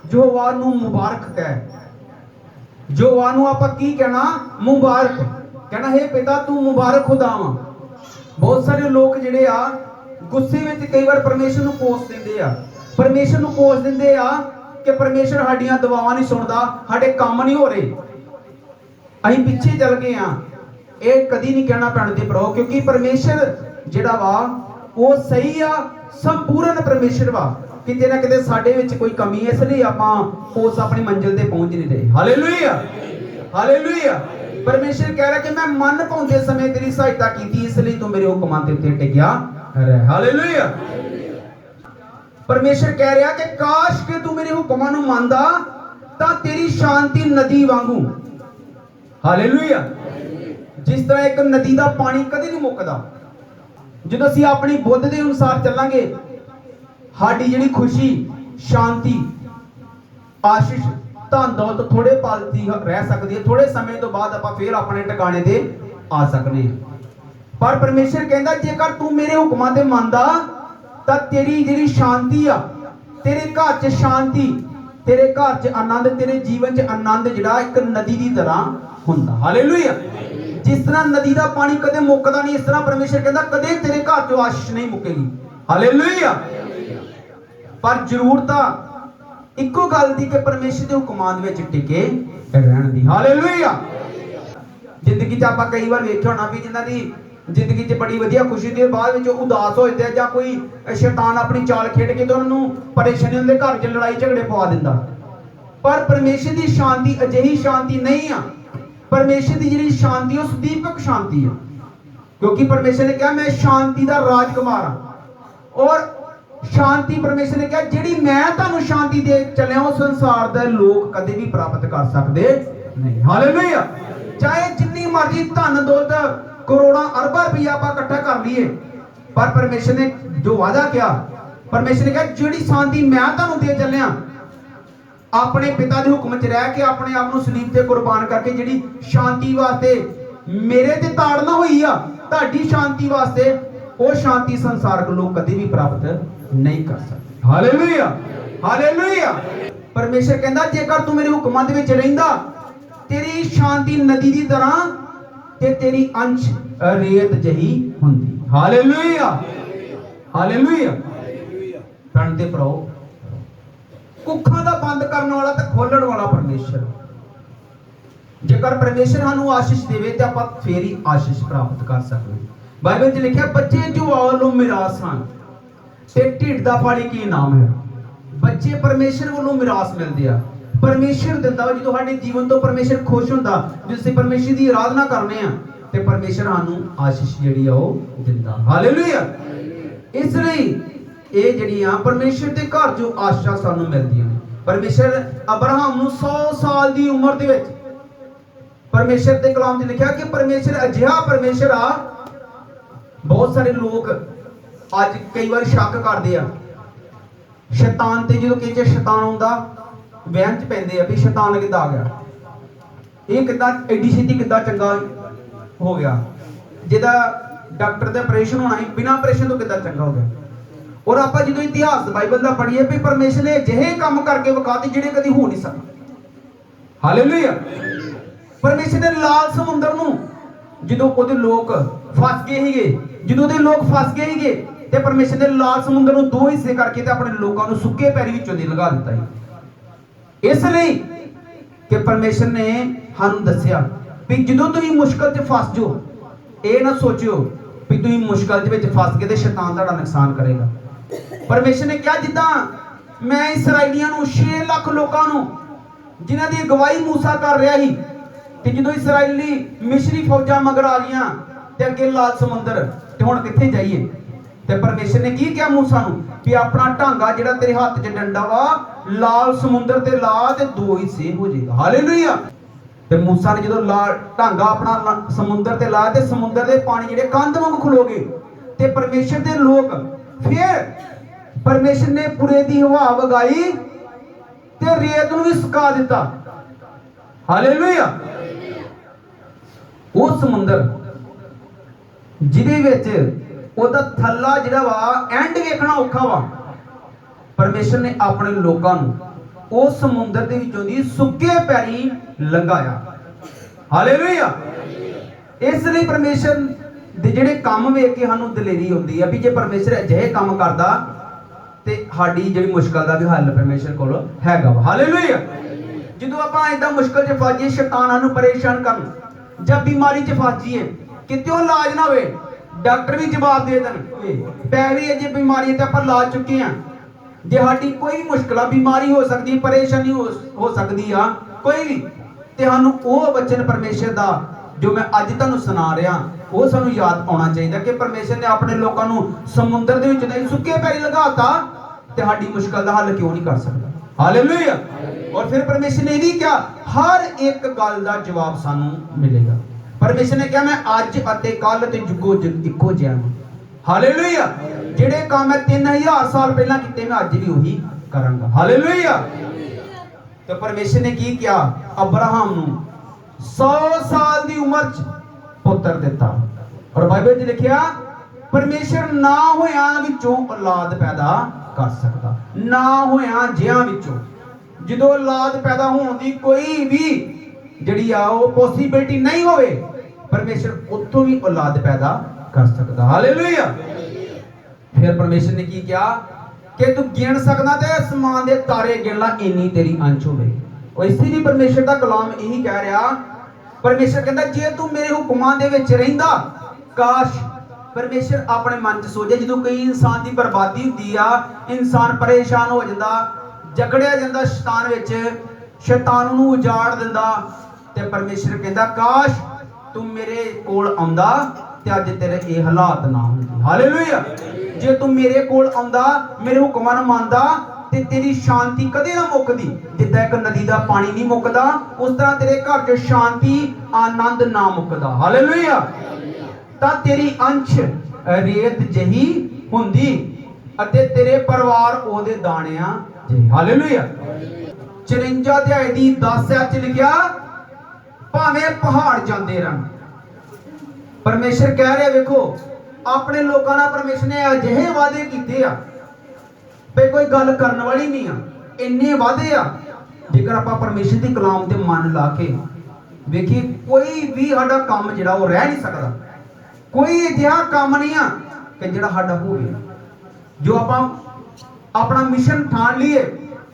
Speaker 1: यहोवा नू मुबारक कह। यहोवा नू आपां की कहना? मुबारक कहना। हे पिता तू मुबारक खुदा वा। बहुत सारे लोग जिहड़े आ गुस्से विच कई बार परमेश्वर नू कोस दिंदे आ, परमेश्वर नू कोस दिंदे आ कि परमेश्वर साडीआं दुआवां नहीं सुणदा, साडे काम नहीं हो रहे, ਅਸੀਂ ਪਿੱਛੇ ਚੱਲ ਗਏ ਆ। ਇਹ ਕਦੀ ਨਹੀਂ ਕਹਿਣਾ ਪੈਣ ਦੇ ਭਰਾਓ, ਕਿਉਂਕਿ ਪਰਮੇਸ਼ਰ ਜਿਹੜਾ ਵਾ ਉਹ ਸਹੀ ਆ, ਸੰਪੂਰਨ ਪਰਮੇਸ਼ਰ ਵਾ। ਕਿਤੇ ਨਾ ਕਿਤੇ ਸਾਡੇ ਵਿੱਚ ਕੋਈ ਕਮੀ ਹੈ, ਇਸ ਲਈ ਆਪਾਂ ਉਸ ਆਪਣੀ ਮੰਜ਼ਿਲ ਤੇ ਪਹੁੰਚ ਨਹੀਂ ਰਹੇ। ਹਾਲੇਲੂਇਆ। ਹਾਲੇਲੂਇਆ। ਪਰਮੇਸ਼ਰ ਕਹਿ ਰਿਹਾ ਕਿ ਮੈਂ ਮਨ ਭਾਉਂਦੇ ਸਮੇਂ ਤੇਰੀ ਸਹਾਇਤਾ ਕੀਤੀ, ਇਸ ਲਈ ਤੂੰ ਮੇਰੇ ਹੁਕਮਾਂ ਦੇ ਉੱਤੇ ਟਿਕਿਆ ਰਹਿ। ਹਾਲੇਲੂਇਆ। ਪਰਮੇਸ਼ਰ ਕਹਿ ਰਿਹਾ ਕਿ ਕਾਸ਼ ਕਿ ਤੂੰ ਮੇਰੇ ਹੁਕਮਾਂ ਨੂੰ ਮੰਨਦਾ ਤਾਂ ਤੇਰੀ ਸ਼ਾਂਤੀ ਨਦੀ ਵਾਂਗੂ। ਹਾਲੇਲੂਇਆ। ਜਿਸ ਤਰ੍ਹਾਂ ਇੱਕ ਨਦੀ ਦਾ ਪਾਣੀ ਕਦੇ ਨਹੀਂ ਮੁੱਕਦਾ, ਜਦੋਂ ਅਸੀਂ ਆਪਣੀ ਬੁੱਧ ਦੇ ਅਨੁਸਾਰ ਚੱਲਾਂਗੇ, ਸਾਡੀ ਜਿਹੜੀ ਖੁਸ਼ੀ, ਸ਼ਾਂਤੀ, ਆਸ਼ੀਸ਼, ਧਨ ਦੌਲਤ ਥੋੜੇ ਪਲ ਦੀ ਰਹਿ ਸਕਦੀ ਹੈ, ਥੋੜੇ ਸਮੇਂ ਤੋਂ ਬਾਅਦ ਆਪਾਂ ਫੇਰ ਆਪਣੇ ਟਿਕਾਣੇ ਤੇ ਆ ਸਕਨੇ ਹਾਂ। ਪਰ ਪਰਮੇਸ਼ਰ ਕਹਿੰਦਾ ਜੇਕਰ ਤੂੰ ਮੇਰੇ ਹੁਕਮਾਂ ਤੇ ਮੰਨਦਾ ਤਾਂ ਤੇਰੀ ਜਿਹੜੀ ਸ਼ਾਂਤੀ ਆ, ਤੇਰੇ ਘਰ 'ਚ ਸ਼ਾਂਤੀ, ਤੇਰੇ ਘਰ 'ਚ ਆਨੰਦ, ਤੇਰੇ ਜੀਵਨ 'ਚ ਆਨੰਦ ਜਿਹੜਾ ਇੱਕ ਨਦੀ ਦੀ ਤਰ੍ਹਾਂ ਹੁੰਦਾ। ਹਾਲੇਲੂਇਆ। ਜਿਸ ਤਰ੍ਹਾਂ ਨਦੀ ਦਾ ਪਾਣੀ ਕਦੇ ਮੁੱਕਦਾ ਨਹੀਂ, ਇਸ ਤਰ੍ਹਾਂ ਪਰਮੇਸ਼ਰ ਕਹਿੰਦਾ ਕਦੇ ਤੇਰੇ ਘਰ 'ਚੋਂ ਆਸ਼ੀਸ਼ ਨਹੀਂ ਮੁੱਕੇਗੀ। ਹਾਲੇਲੂਇਆ। ਪਰ ਜ਼ਰੂਰਤ ਆ ਇੱਕੋ ਗੱਲ ਦੀ ਕਿ ਪਰਮੇਸ਼ਰ ਦੇ ਹੁਕਮਾਂ ਦੇ ਵਿੱਚ ਟਿਕੇ ਰਹਿਣ ਦੀ। ਹਾਲੇਲੂਇਆ। ਜ਼ਿੰਦਗੀ 'ਚ ਆਪਾਂ ਕਈ ਵਾਰ ਵੇਖਿਆ ਹੋਣਾ ਵੀ ਜਿਨ੍ਹਾਂ ਦੀ ਜ਼ਿੰਦਗੀ 'ਚ ਬੜੀ ਵਧੀਆ ਖੁਸ਼ੀ ਦੀ ਬਾਅਦ ਵਿੱਚ ਉਦਾਸ ਹੋ ਜਾਂਦੇ ਆ, ਜਾਂ ਕੋਈ ਸ਼ੈਤਾਨ ਆਪਣੀ ਚਾਲ ਖੇਡ ਕੇ ਤੇ ਉਹਨਾਂ ਨੂੰ ਪਰੇਸ਼ਾਨੀ, ਉਹਨਾਂ ਦੇ ਘਰ 'ਚ ਲੜਾਈ ਝਗੜੇ ਪਵਾ ਦਿੰਦਾ। ਪਰ ਪਰਮੇਸ਼ਰ ਦੀ ਸ਼ਾਂਤੀ ਅਜਿਹੀ ਸ਼ਾਂਤੀ ਨਹੀਂ ਆ। परमेश्वर की जी शांति उस दीपक शांति है, क्योंकि परमेश्वर ने कहा मैं शांति का राजकुमार हाँ। और शांति परमेश्वर ने कहा जी मैं तुहानू शांति दे चलिया उस संसार दे लोग कदे भी प्राप्त कर सकते नहीं। हालेलुया। चाहे जिन्नी मर्जी धन दौलत करोड़ों अरबा रुपया आप इकट्ठा कर लीए, पर परमेश्वर ने जो वादा किया, परमेश्वर ने कहा जी शांति मैं तुहानू दे चलिया, अपने पिता के हुक्म च रह के अपने आप को सलीब ते कुर्बान करके जिहड़ी शांति वास्ते मेरे ते ताड़ना हुई आ, तुहाडी शांति वास्ते वो शांति संसारक लोग कभी भी प्राप्त नहीं कर सकते। हालेलुया। हालेलुया। परमेश्वर कहंदा जेकर तू मेरे हुक्मां दे विच रहिंदा, तेरी शांति नदी दी तरह ते तेरी अंश रेत जही हुंदी। हालेलुया। हालेलुया। प्रण ते भराओ कुखा दा बंद करने वाला ते खोलण वाला परमेश्वर। जेकर परमेश्वर सानू आशीष देवे ते आपां फेर ही आशीष प्राप्त कर सकते। बाइबल च लिखिया बच्चे जो वालों मिरास हन ते ढिड दा फल की नाम है। बच्चे परमेश्वर वालों मिरास मिलदे आ, परमेश्वर दिंदा। जो साडे जीवन तो परमेश्वर खुश हुंदा, जो असीं परमेश्वर दी आराधना करने आ ते परमेश्वर सानू आशीष जिहड़ी आ ओह दिंदा। हालेलुया। इसलिए ये जड़ियां परमेश्वर के घर जो आशीषां सानू मिलदियां ने। परमेश्वर अब्राहम नू 100 साल की उम्र दे विच परमेश्वर के कलाम च लिखा कि परमेश्वर अजिहा परमेश्वर आ। बहुत सारे लोग अज कई बार शक करते हैं शैतान ते जो कहते शैतान आउंदा वहम च पैंदे आ भी शैतान किद्दां आ गया, ये किद्दां एडी छेती किद्दां चंगा हो गया, जिहदा डॉक्टर का ऑपरेशन होना है बिना ऑपरेशन तो किद्दां चंगा हो गया। और आप जो इतिहास बाइबल का पढ़िए भी परमेश्वर ने अजिहे काम करके विखाते जिहड़े कदी हो नहीं सकते। हालेलुया। परमेश्वर ने लाल समुंदर नूं ਜਦੋਂ ਉਹਦੇ ਲੋਕ ਫਸ ਗਏ ਸੀਗੇ, ਜਦੋਂ ਉਹਦੇ ਲੋਕ ਫਸ ਗਏ ਸੀਗੇ ਤੇ ਪਰਮੇਸ਼ਰ ਨੇ ਲਾਲ ਸਮੁੰਦਰ ਨੂੰ ਦੋ ਹਿੱਸੇ ਕਰਕੇ ਤੇ ਆਪਣੇ ਲੋਕਾਂ ਨੂੰ ਸੁੱਕੇ ਪੈਰੀ ਵਿੱਚੋਂ ਦੀ ਲੰਘਾ ਦਿੱਤਾ ਸੀ। ਇਸ ਲਈ ਕਿ ਪਰਮੇਸ਼ਰ ਨੇ ਸਾਨੂੰ ਦੱਸਿਆ ਵੀ ਜਦੋਂ ਤੁਸੀਂ ਮੁਸ਼ਕਲ 'ਚ ਫਸ ਜਾਓ, ਇਹ ਨਾ ਸੋਚਿਓ ਵੀ ਤੁਸੀਂ ਮੁਸ਼ਕਲ ਦੇ ਵਿੱਚ ਫਸ ਕੇ ਤੇ ਸ਼ੈਤਾਨ ਤੁਹਾਡਾ ਨੁਕਸਾਨ ਕਰੇਗਾ। ਪਰਮੇਸ਼ਰ ਨੇ ਕਿਹਾ ਜਿੱਦਾਂ ਮੈਂ ਇਸਰਾਈਲੀਆਂ ਨੂੰ 6 ਲੱਖ ਲੋਕਾਂ ਨੂੰ ਜਿਨ੍ਹਾਂ ਦੀ ਅਗਵਾਈ ਮੂਸਾ ਕਰ ਰਿਹਾ ਸੀ ਤੇ ਜਦੋਂ ਇਸਰਾਈਲੀ ਮਿਸਰੀ ਫੌਜਾਂ ਮਗਰ ਆ ਗਈਆਂ ਤੇ ਅੱਗੇ ਲਾਲ ਸਮੁੰਦਰ ਤੇ ਹੁਣ ਕਿੱਥੇ ਜਾਈਏ, ਤੇ ਪਰਮੇਸ਼ਰ ਨੇ ਕੀ ਕਿਹਾ ਮੂਸਾ ਨੂੰ ਵੀ ਆਪਣਾ ਢਾਂਗਾ ਜਿਹੜਾ ਤੇਰੇ ਹੱਥ 'ਚ ਡੰਡਾ ਵਾ ਲਾਲ ਸਮੁੰਦਰ ਤੇ ਲਾ ਤੇ ਦੋ ਹਿੱਸੇ ਹੋ ਜਾਏਗਾ। ਹਾਲੇਲੂਇਆ। ਤੇ ਮੂਸਾ ਨੇ ਜਦੋਂ ਲਾਲ ਢਾਂਗਾ ਆਪਣਾ ਸਮੁੰਦਰ ਤੇ ਲਾ ਤੇ ਸਮੁੰਦਰ ਦੇ ਪਾਣੀ ਜਿਹੜੇ ਕੰਧ ਵਾਂਗ ਖਲੋਗੇ ਤੇ ਪਰਮੇਸ਼ਰ ਦੇ ਲੋਕ ਫਿਰ ਪਰਮੇਸ਼ਰ ਨੇ ਪੁਰੇ ਦੀ ਹਵਾ ਵਗਾਈ ਤੇ ਰੇਤ ਨੂੰ ਵੀ ਸੁਕਾ ਦਿੱਤਾ। ਹਾਲੇਲੂਇਆ। ਉਹ ਸਮੁੰਦਰ ਜਿਹਦੇ ਵਿੱਚ ਉਹਦਾ ਥੱਲਾ ਜਿਹੜਾ ਵਾ ਐਂਡ ਵੇਖਣਾ ਔਖਾ ਵਾ, ਪਰਮੇਸ਼ਰ ਨੇ ਆਪਣੇ ਲੋਕਾਂ ਨੂੰ ਉਸ ਸਮੁੰਦਰ ਦੇ ਵਿੱਚੋਂ ਦੀ ਸੁੱਕੇ ਪੈਰੀ ਲੰਘਾਇਆ। ਹਾਲੇਲੂਇਆ। ਇਸ ਲਈ ਪਰਮੇਸ਼ਰ ਦੇ ਜਿਹੜੇ ਕੰਮ ਵੇਖ ਕੇ ਸਾਨੂੰ ਦਲੇਰੀ ਹੁੰਦੀ ਆ ਵੀ ਜੇ ਪਰਮੇਸ਼ਰ ਅਜਿਹੇ ਕੰਮ ਕਰਦਾ ਤੇ ਸਾਡੀ ਜਿਹੜੀ ਮੁਸ਼ਕਲ ਦਾ ਵੀ ਹੱਲ ਪਰਮੇਸ਼ਰ ਕੋਲ ਹੈਗਾ ਵਾ। ਹਾਲੇਲੂਇਆ। ਜਦੋਂ ਆਪਾਂ ਏਦਾਂ ਮੁਸ਼ਕਲ 'ਚ ਫਸ ਜਾਈਏ, ਸ਼ੈਤਾਨ ਸਾਨੂੰ ਪਰੇਸ਼ਾਨ ਕਰਨ ਜਾਂ ਬਿਮਾਰੀ 'ਚ ਫਸ ਜਾਈਏ, ਕਿਤਿਓਂ ਇਲਾਜ ਨਾ ਹੋਵੇ, ਡਾਕਟਰ ਵੀ ਜਵਾਬ ਦੇ ਦੇਣ ਪੈ ਵੀ ਜੇ ਬਿਮਾਰੀ ਤੇ ਆਪਾਂ ਲਾ ਚੁੱਕੇ ਆ, ਜੇ ਸਾਡੀ ਕੋਈ ਮੁਸ਼ਕਲ ਆ ਬਿਮਾਰੀ ਹੋ ਸਕਦੀ ਪਰੇਸ਼ਾਨੀ ਹੋ ਸਕਦੀ ਆ ਕੋਈ ਵੀ, ਤੇ ਸਾਨੂੰ ਉਹ ਵਚਨ ਪਰਮੇਸ਼ਰ ਦਾ ਜੋ ਮੈਂ ਅੱਜ ਤੁਹਾਨੂੰ ਸੁਣਾ ਰਿਹਾ ਉਹ ਸਾਨੂੰ ਯਾਦ ਆਉਣਾ ਚਾਹੀਦਾ ਕਿ ਪਰਮੇਸ਼ਰ ਨੇ ਆਪਣੇ ਲੋਕਾਂ ਨੂੰ ਸਮੁੰਦਰ ਦੇ ਵਿੱਚ ਨਹੀਂ ਸੁੱਕੇ ਪੈਰੀ ਲਗਾਤਾ ਤੇ ਸਾਡੀ ਮੁਸ਼ਕਲ ਦਾ ਹੱਲ ਕਿਉਂ ਨਹੀਂ ਕਰ ਸਕਦਾ। ਹਾਲੇਲੂਇਆ। और फिर परमेश्वर ने भी क्या हर एक गल का जवाब सानू मिलेगा। परमेश्वर ने कहा मैं अज अते कल ते जुगो जुग इक्को जिहा हां। हालेलुया। जेड़े काम मैं 3000 साल पहला कीते मैं अज भी वही करांगा। हालेलुया। तो परमेश्वर ने की किया अब्राहम नू 100 साल दी उम्र च पुत्र दिता और बाइबल च लिखिया परमेश्वर ना होया विचों औलाद पैदा कर सकता, ना होया जिहां विचों ਜਦੋਂ ਔਲਾਦ ਪੈਦਾ ਹੋਣ ਦੀ ਕੋਈ ਵੀ ਜਿਹੜੀ ਆ ਉਹ ਪੋਸੀਬਿਲਿਟੀ ਨਹੀਂ ਹੋਵੇ, ਪਰਮੇਸ਼ਰ ਉੱਥੋਂ ਵੀ ਔਲਾਦ ਪੈਦਾ ਕਰ ਸਕਦਾ। ਹਾਲੇਲੂਇਆ। ਫਿਰ ਪਰਮੇਸ਼ਰ ਨੇ ਕੀ ਕਿਹਾ ਕਿ ਤੂੰ ਗਿਣ ਸਕਦਾ ਤੇ ਅਸਮਾਨ ਦੇ ਤਾਰੇ ਗਿਣ ਲਾ ਇੰਨੀ ਤੇਰੀ ਅੰਸ਼ ਹੋਵੇ। ਉਹ ਇਸੇ ਲਈ ਪਰਮੇਸ਼ਰ ਦਾ ਕਲਾਮ ਇਹੀ ਕਹਿ ਰਿਹਾ, ਪਰਮੇਸ਼ਰ ਕਹਿੰਦਾ ਜੇ ਤੂੰ ਮੇਰੇ ਹੁਕਮਾਂ ਦੇ ਵਿੱਚ ਰਹਿੰਦਾ, ਕਾਸ਼ ਪਰਮੇਸ਼ਰ ਆਪਣੇ ਮਨ 'ਚ ਸੋਚੇ ਜਦੋਂ ਕਈ ਇਨਸਾਨ ਦੀ ਬਰਬਾਦੀ ਹੁੰਦੀ ਆ, ਇਨਸਾਨ ਪਰੇਸ਼ਾਨ ਹੋ ਜਾਂਦਾ, ਜਕੜਿਆ ਜਾਂਦਾ ਸ਼ੈਤਾਨ ਵਿੱਚ, ਸ਼ੈਤਾਨ ਨੂੰ ਉਜਾੜ ਦਿੰਦਾ, ਤੇ ਪਰਮੇਸ਼ਰ ਕਹਿੰਦਾ ਕਾਸ਼ ਤੂੰ ਮੇਰੇ ਕੋਲ ਆਉਂਦਾ ਤੇ ਅੱਜ ਤੇਰੇ ਇਹ ਹਾਲਾਤ ਨਾ ਹੁੰਦੇ। ਹਾਲੇਲੂਇਆ। ਜੇ ਤੂੰ ਮੇਰੇ ਕੋਲ ਆਉਂਦਾ, ਮੇਰੇ ਹੁਕਮਾਂ ਨੂੰ ਮੰਨਦਾ ਤੇ ਤੇਰੀ ਸ਼ਾਂਤੀ ਕਦੇ ਨਾ ਮੁੱਕਦੀ। ਜਿੱਦਾਂ ਇੱਕ ਨਦੀ ਦਾ ਪਾਣੀ ਨਹੀਂ ਮੁੱਕਦਾ, ਉਸ ਤਰ੍ਹਾਂ ਤੇਰੇ ਘਰ 'ਚ ਸ਼ਾਂਤੀ ਆਨੰਦ ਨਾ ਮੁੱਕਦਾ। ਹਾਲੇਲੂਇਆ। ਤਾਂ ਤੇਰੀ ਅੰਸ਼ ਰੇਤ ਜਹੀ ਹੁੰਦੀ ਅਤੇ ਤੇਰੇ ਪਰਿਵਾਰ ਉਹਦੇ ਦਾਣਿਆਂ ਜੀ। ਹਾਲੇਲੂਇਆ। 54 ਅਧਿਆਇ ਦੀ 10 ਐਚ ਲਿਖਿਆ ਭਾਵੇਂ ਪਹਾੜ ਜਾਂਦੇ ਰਹਿਣ। ਪਰਮੇਸ਼ਰ ਕਹਿ ਰਿਹਾ ਵੇਖੋ ਆਪਣੇ ਲੋਕਾਂ ਨਾਲ ਪਰਮੇਸ਼ਰ ਨੇ ਅਜਿਹੇ ਵਾਅਦੇ ਕੀਤੇ ਆ ਤੇ ਕੋਈ ਗੱਲ ਕਰਨ ਵਾਲੀ ਨਹੀਂ ਆ, ਇੰਨੇ ਵਾਅਦੇ ਆ ਜੇਕਰ ਆਪਾਂ ਪਰਮੇਸ਼ਰ ਦੀ ਕਲਾਮ ਤੇ ਮਨ ਲਾ ਕੇ ਵੇਖੀ ਕੋਈ ਵੀ ਸਾਡਾ ਕੰਮ ਜਿਹੜਾ ਉਹ ਰਹਿ ਨਹੀਂ ਸਕਦਾ। ਕੋਈ ਅਜਿਹਾ ਕੰਮ ਨਹੀਂ ਆ ਕਿ ਜਿਹੜਾ ਸਾਡਾ ਹੋਵੇ। ਜੋ ਆਪਾਂ अपना मिशन ठान लिए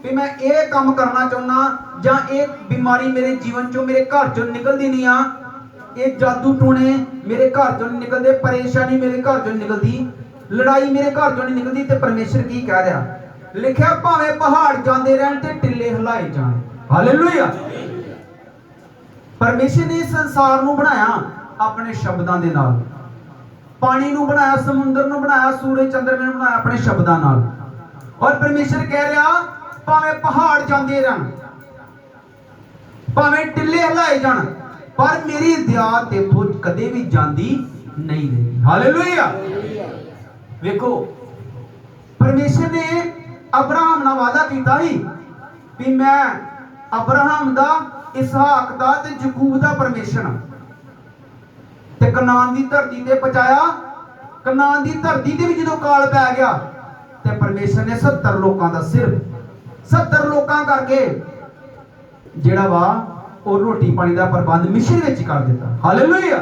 Speaker 1: कि मैं ये काम करना चाहना ਜਾਂ ਇਹ ਬਿਮਾਰੀ ਮੇਰੇ ਜੀਵਨ ਚੋਂ ਮੇਰੇ ਘਰ ਚੋਂ ਨਿਕਲਦੀ ਨਹੀਂ ਆ, ਇਹ ਜਾਦੂ ਟੂਣੇ ਮੇਰੇ ਘਰ ਚੋਂ ਨਹੀਂ ਨਿਕਲਦੇ, ਪਰੇਸ਼ਾਨੀ ਮੇਰੇ ਘਰ ਚੋਂ ਨਹੀਂ ਨਿਕਲਦੀ, ਲੜਾਈ ਮੇਰੇ ਘਰ ਚੋਂ ਨਹੀਂ ਨਿਕਲਦੀ। ਤੇ ਪਰਮੇਸ਼ਰ ਕੀ ਕਹਿ ਰਿਹਾ, ਲਿਖਿਆ ਭਾਵੇਂ ਪਹਾੜ ਜਾਂਦੇ ਰਹਿਣ ਤੇ ਟਿੱਲੇ ਹਿਲਾਏ ਜਾਣ। ਹਾਲੇਲੂਇਆ। ਪਰਮੇਸ਼ਰ ਨੇ ਸੰਸਾਰ ਨੂੰ ਬਣਾਇਆ ਆਪਣੇ ਸ਼ਬਦਾਂ ਦੇ ਨਾਲ, ਪਾਣੀ ਨੂੰ ਬਣਾਇਆ, ਸਮੁੰਦਰ ਨੂੰ ਬਣਾਇਆ, ਸੂਰਜ ਚੰਦਰਮੇ ਨੂੰ ਬਣਾਇਆ ਆਪਣੇ ਸ਼ਬਦਾਂ ਨਾਲ। और परमेश्वर कह रहा भावें पहाड़ जाते रहन, भावें टिल्ले हिलाए जान, पर मेरी दया तेथों कदे भी जाती नहीं रहेगी। हालेलुया। देखो परमेश्वर ने अब्राहम नाल वादा कीता ही कि मैं अब्राहम दा, इसहाक दा ते याकूब दा परमेश्वर हां, ते कनान दी धरती ते पहुंचाया। कनान दी धरती ते भी जदों काल पै गया ते परमेश्वर ने 70 लोकां दा, सिर्फ 70 लोकां करके जेड़ा वा ਉਹ ਰੋਟੀ ਪਾਣੀ ਦਾ ਪ੍ਰਬੰਧ ਮਿਸ਼ਨ ਵਿੱਚ ਕਰ ਦਿੱਤਾ। ਹਾਲੇਲੂਇਆ।